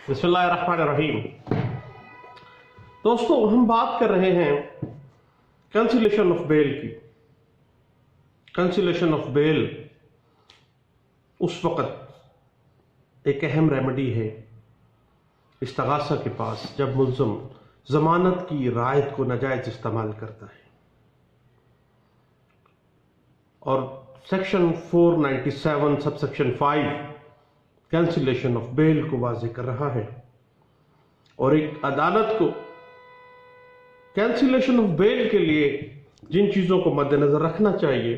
बिस्मिल्लाहिर्रहमानिर्रहीम। दोस्तों, हम बात कर रहे हैं कैंसिलेशन ऑफ बेल की। कैंसिलेशन ऑफ बेल उस वक्त एक अहम रेमेडी है इस्तगासा के पास जब मुल्ज़िम जमानत की रायत को नाजायज इस्तेमाल करता है। और section 497 sub section 5 cancellation of bell को वाज़ेह कर रहा है और एक अदालत को कैंसिलेशन ऑफ बेल के लिए जिन चीजों को मद्देनजर रखना चाहिए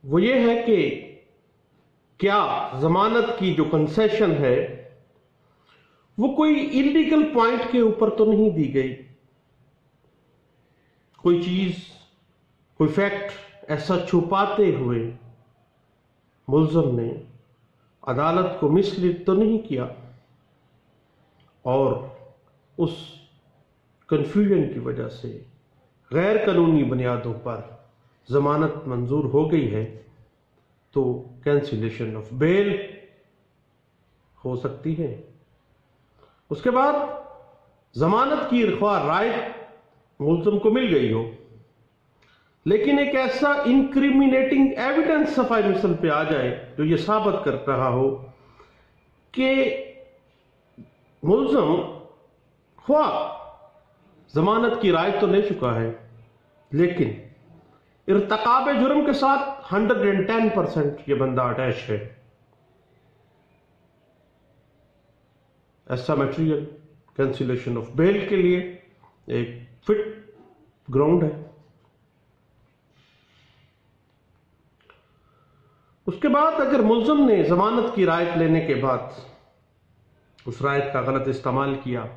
वो ये है कि क्या जमानत की जो कंसेशन है वो कोई इलीगल पॉइंट के ऊपर तो नहीं दी गई, कोई चीज कोई फैक्ट ऐसा छुपाते हुए मुल्ज़िम ने अदालत को मिसलीड तो नहीं किया और उस कंफ्यूजन की वजह से गैर कानूनी बुनियादों पर जमानत मंजूर हो गई है तो कैंसिलेशन ऑफ बेल हो सकती है। उसके बाद जमानत की राइट मुल्ज़िम को मिल गई हो लेकिन एक ऐसा इंक्रिमिनेटिंग एविडेंस सफाई मिसल पे आ जाए जो ये साबित कर रहा हो कि मुल्ज़िम हुआ जमानत की राय तो ले चुका है लेकिन इर्तकाब जुर्म के साथ 110% ये बंदा अटैच है। ऐसा मटेरियल कैंसिलेशन ऑफ बेल के लिए एक फिट ग्राउंड है। उसके बाद अगर मुल्ज़िम ने जमानत की रायत लेने के बाद उस रायत का गलत इस्तेमाल किया,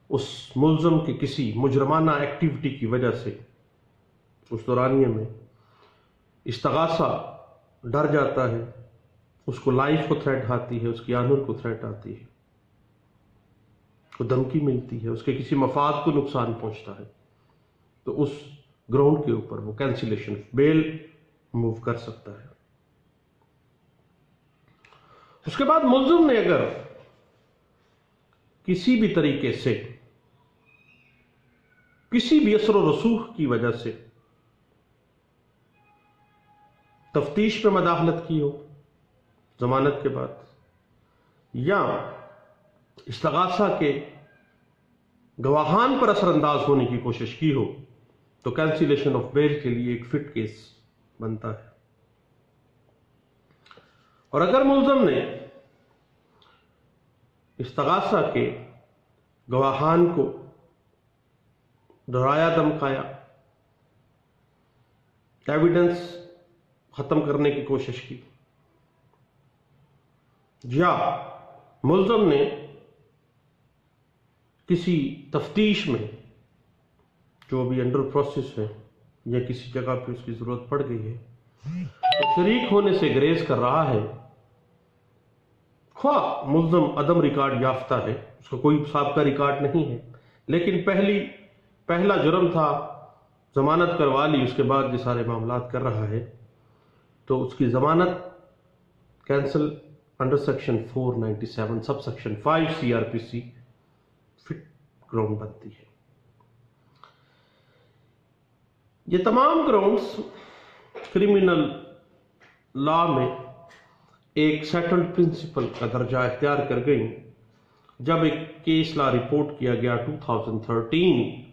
उस मुल्ज़िम की किसी मुजरमाना एक्टिविटी की वजह से उस दौरानिये में इस्तगासा डर जाता है, उसको लाइफ को थ्रेट आती है, उसकी आनूर को थ्रेट आती है, को धमकी मिलती है, उसके किसी मफाद को नुकसान पहुंचता है, तो उस ग्राउंड के ऊपर वो कैंसिलेशन ऑफ बेल मूव कर सकता है। उसके बाद मुल्ज़िम ने अगर किसी भी तरीके से किसी भी असर व रसूख की वजह से तफ्तीश में मदाखलत की हो जमानत के बाद या इस्तगासा के गवाहान पर असरअंदाज होने की कोशिश की हो तो कैंसिलेशन ऑफ बेल के लिए एक फिट केस बनता है। और अगर मुल्ज़िम ने इस्तगासा के गवाहान को डराया धमकाया, एविडेंस खत्म करने की कोशिश की या मुल्ज़िम ने किसी तफ्तीश में जो अभी अंडर प्रोसेस है या किसी जगह पे उसकी जरूरत पड़ गई है तो शरीक होने से ग्रेज कर रहा है, ख्वा मुल्ज़िम अदम रिकॉर्ड याफ्ता है, उसका कोई साबिका रिकॉर्ड नहीं है लेकिन पहला जुर्म था, जमानत करवा ली, उसके बाद ये सारे मामलात कर रहा है तो उसकी जमानत cancel under section 497 sub section 5 CRPC fit ground बनती है। ये तमाम ग्राउंड्स क्रिमिनल लॉ में एक सेटल्ड प्रिंसिपल का दर्जा इख्तियार कर गई जब एक केस लॉ रिपोर्ट किया गया 2013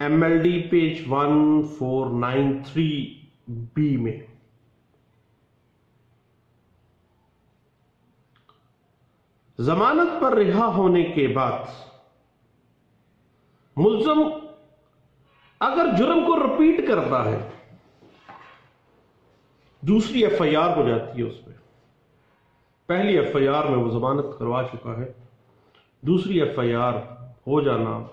MLD पेज 1493B में। जमानत पर रिहा होने के बाद मुल्ज़िम अगर जुर्म को रिपीट करता है, दूसरी FIR हो जाती है उसमें, पहली FIR में वो जमानत करवा चुका है, दूसरी FIR हो जाना,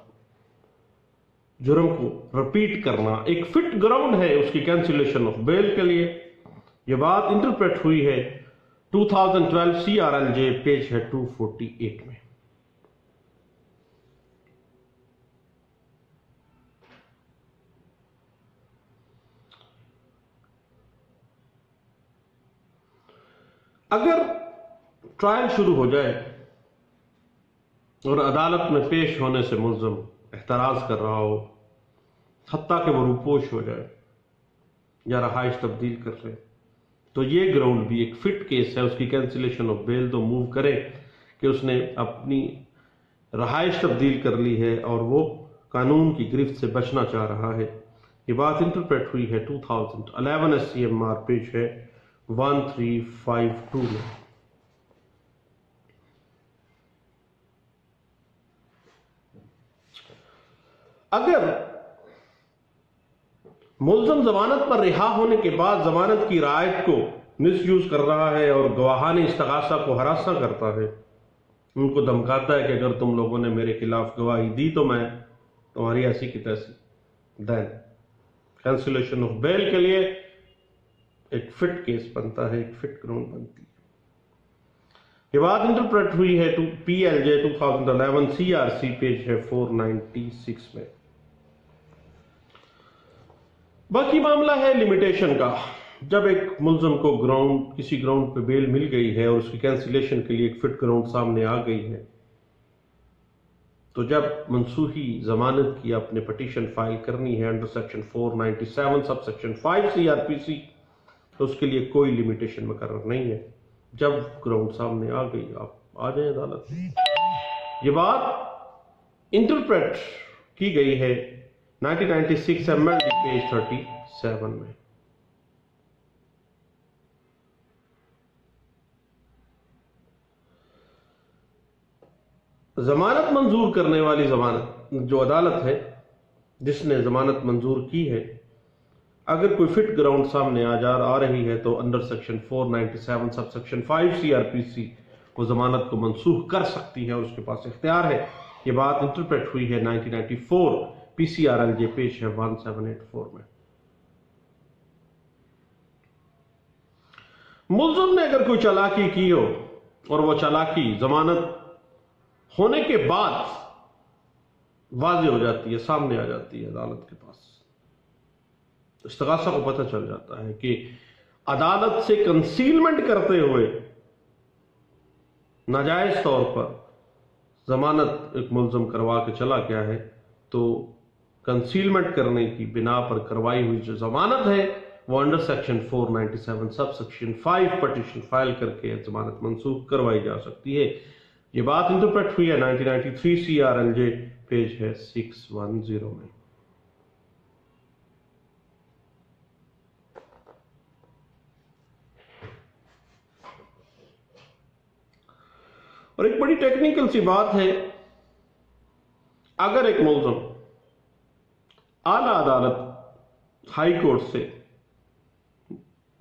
जुर्म को रिपीट करना एक फिट ग्राउंड है उसकी कैंसिलेशन ऑफ बेल के लिए। यह बात इंटरप्रेट हुई है 2012 CRLJ पेज है 248 में। अगर ट्रायल शुरू हो जाए और अदालत में पेश होने से मुल्ज़म एहतराज कर रहा हो, हत्ता कि वो रूपोश हो जाए या रहाइश तब्दील कर ले, तो ये ग्राउंड भी एक फिट केस है उसकी कैंसिलेशन ऑफ बेल तो मूव करे कि उसने अपनी रहाइश तब्दील कर ली है और वो कानून की गिरफ्त से बचना चाह रहा है। ये बात इंटरप्रेट हुई है 2011 SCMR पेज है 1352 में। अगर मुल्ज़म जमानत पर रिहा होने के बाद जमानत की रायत को मिसयूज कर रहा है और गवाहान इस्तगासा को हरासा करता है, उनको धमकाता है कि अगर तुम लोगों ने मेरे खिलाफ गवाही दी तो मैं तुम्हारी ऐसी की तैसी, देन कैंसिलेशन ऑफ बेल के लिए एक फिट केस बनता है, एक फिट ग्राउंड बनती है। ये बात इंटरप्रेट हुई है PLJ 2011 CRC पेज है 496 में। बाकी मामला है लिमिटेशन का। जब एक मुल्ज़म को किसी ग्राउंड पे बेल मिल गई है और उसकी कैंसिलेशन के लिए एक फिट ग्राउंड सामने आ गई है, तो जब मनसूखी जमानत की आपने पटिशन फाइल करनी है under section 497 sub section 5 CRPC, तो उसके लिए कोई लिमिटेशन मुकर्रर नहीं है। जब ग्राउंड सामने आ गई आप आ जाए अदालत में। ये बात इंटरप्रेट की गई है 1996 MLD पेज 37 में। जमानत मंजूर करने वाली जमानत जो अदालत है जिसने जमानत मंजूर की है, अगर कोई फिट ग्राउंड सामने आ रही है तो under section 497 sub section 5 CRPC वो जमानत को मंसूख कर सकती है और उसके पास इख्तियार है। ये बात इंटरप्रेट हुई है 1994 PCRLJ पेज है 1784 में। मुल्ज़िम ने अगर कोई चालाकी की हो और वो चालाकी जमानत होने के बाद वाज़ेह हो जाती है, सामने आ जाती है अदालत के पास, इस्तगासा को पता चल जाता है कि अदालत से कंसीलमेंट करते हुए नाजायज तौर पर जमानत एक मुल्ज़िम करवा के चला गया है, तो कंसीलमेंट करने की बिना पर करवाई हुई जो जमानत है वो under section 497 sub section 5 petition file करके जमानत मंसूख करवाई जा सकती है। ये बात इंटरप्रेट हुई है 1993 CRLJ पेज है 610 में। और एक बड़ी टेक्निकल सी बात है, अगर एक मुल्ज़िम आला अदालत हाई कोर्ट से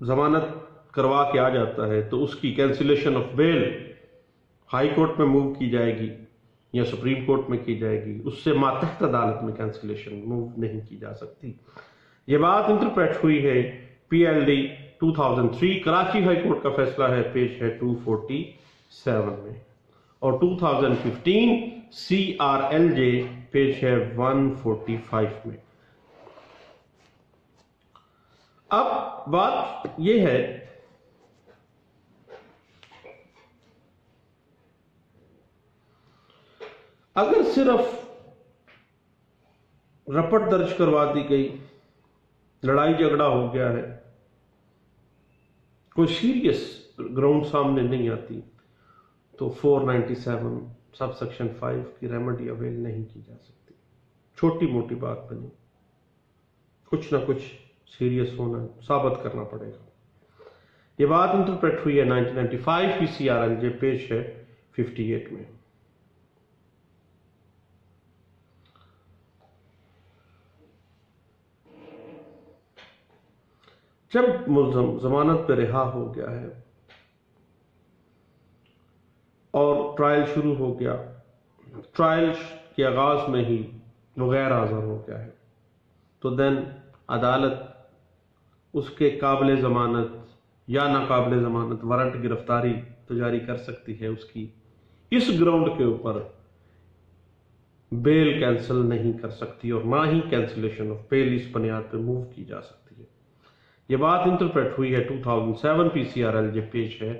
जमानत करवा के आ जाता है तो उसकी cancellation of bail high court में मूव की जाएगी या सुप्रीम कोर्ट में की जाएगी, उससे मातहत अदालत में कैंसिलेशन मूव नहीं की जा सकती। यह बात इंटरप्रेट हुई है PLD 2003 कराची हाई कोर्ट का फैसला है, पेज है 247 में, और 2015 CRLJ पेज है 145 में। अब बात यह है अगर सिर्फ रपट दर्ज करवा दी गई, लड़ाई झगड़ा हो गया है, कोई सीरियस ग्राउंड सामने नहीं आती, तो 497 सब सेक्शन 5 की रेमेडी अवेल नहीं की जा सकती। छोटी मोटी बात बनी, कुछ ना कुछ सीरियस होना साबित करना पड़ेगा। यह बात इंटरप्रेट हुई है 1995 की CRLJ पेज है 58 में। जब मुल्ज़िम जमानत पर रिहा हो गया है और ट्रायल शुरू हो गया, ट्रायल के आगाज में ही वो गैर हाज़िर हो गया है, तो देन अदालत उसके काबिल ज़मानत या नाकाबिल ज़मानत वारंट गिरफ्तारी तो जारी कर सकती है, उसकी इस ग्राउंड के ऊपर बेल कैंसिल नहीं कर सकती और ना ही कैंसिलेशन ऑफ बेल इस बुनियाद पर मूव की जा सकती है। यह बात इंटरप्रेट हुई है 2007 PCRLJ पेज है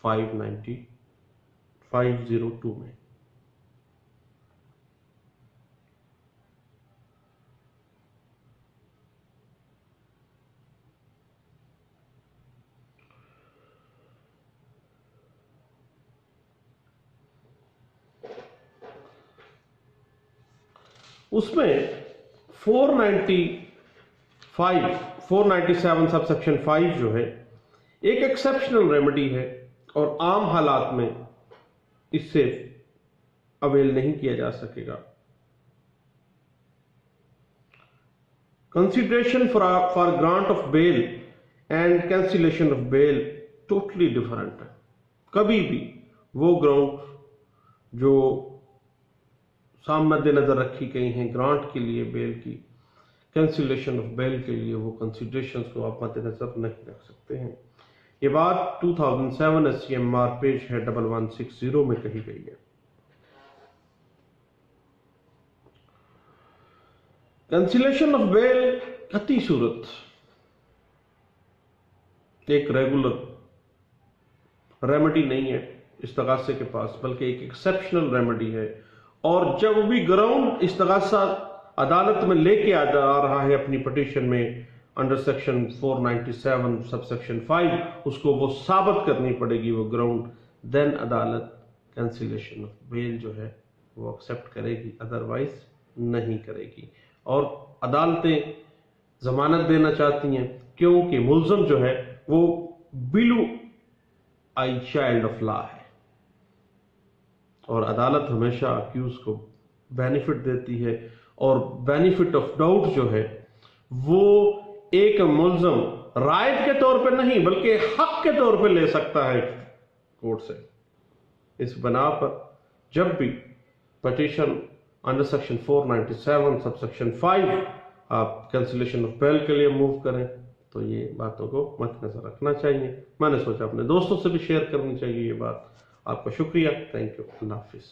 592 502 में। उसमें 497 सब सेक्शन 5 जो है एक एक्सेप्शनल रेमेडी है और आम हालात में इससे अवेल नहीं किया जा सकेगा। Consideration for grant of bail and cancellation of bail totally different है। कभी भी वो ग्राउंड जो मद्देनजर रखी गई हैं ग्रांट के लिए बेल की, कैंसिलेशन ऑफ बेल के लिए, वो कंसिडरेशंस को आप मद्देनजर नहीं रख सकते हैं। ये बात 2007 SCMR पेज है 1160 में कही गई है। कैंसिलेशन ऑफ बेल कती सूरत एक रेगुलर रेमेडी नहीं है इस्तगासे के पास, बल्कि एक एक्सेप्शनल रेमेडी है। और जब भी ग्राउंड इस्तगासा अदालत में लेके आ जा रहा है अपनी पिटीशन में अंडर सेक्शन 497 सब सेक्शन 5, उसको वो साबित करनी पड़ेगी वो ग्राउंड, देन अदालत कैंसिलेशन ऑफ बेल जो है वो एक्सेप्ट करेगी, अदरवाइज नहीं करेगी। और अदालतें जमानत देना चाहती हैं क्योंकि मुल्ज़म जो है वो बिलू आई चाइल्ड ऑफ लॉ है और अदालत हमेशा अक्यूज को बेनिफिट देती है। और बेनिफिट ऑफ डाउट जो है वो एक मुल्ज़म रायत के तौर पे नहीं बल्कि हक के तौर पे ले सकता है कोर्ट से। इस बना पर जब भी petition under section 497 sub section 5 आप कैंसिलेशन ऑफ बेल के लिए मूव करें तो ये बातों को मद्देनजर रखना चाहिए। मैंने सोचा अपने दोस्तों से भी शेयर करनी चाहिए ये बात। आपका शुक्रिया, थैंक यू, अल्लाह हाफिज।